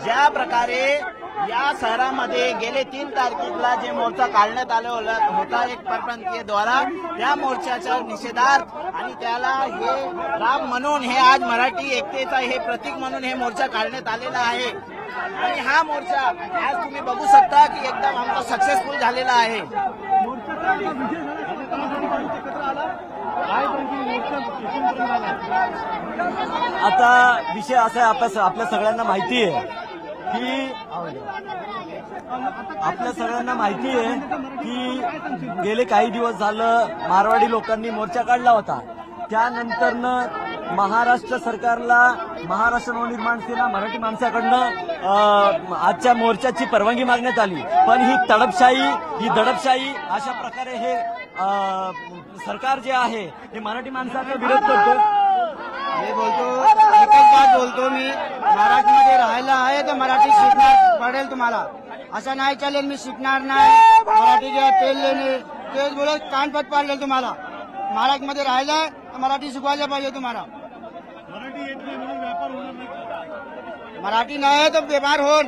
ज्या प्रकारे या शहरामध्ये गेले 3 तारखेला जे मोर्चा काढण्यात आला होता एक परप्रांतीय द्वारा, त्या मोर्चाच्या निषेधार्थ आणि त्याला हे राम म्हणून हे आज मराठी एकतेचा हे प्रतीक म्हणून हे मोर्चा काढण्यात आलेला आहे। आणि हा मोर्चा आज तुम्ही बघू शकता की एकदम आमचा सक्सेसफुल झालेला आहे। आता विषय असा आहे, आपल्या सगळ्यांना माहिती आहे की गेले काही दिवस झालं मारवाडी लोकांनी मोर्चा काढला होता। त्यानंतरनं महाराष्ट्र सरकारला महाराष्ट्र नवनिर्माण सेना मराठी माणसाकडनं आजच्या मोर्चाची परवानगी मागण्यात आली, पण ही दडपशाही अशा प्रकारे हे सरकार जे आहे हे मराठी माणसाचा विरोध करतो। मी बोलतो एकच बात बोलतो, मी महाराष्ट्रामध्ये राहायला आहे तर मराठी शिकणार पडेल तुम्हाला, असं नाही चालेल मी शिकणार नाही मराठी घ्या तेल लेणे तेच बोलत कानपत पाडलेल तुम्हाला। महाराष्ट्रामध्ये राहायला तर मराठी शिकवायला पाहिजे तुम्हाला। मराठी नाही तर बेमार होऊन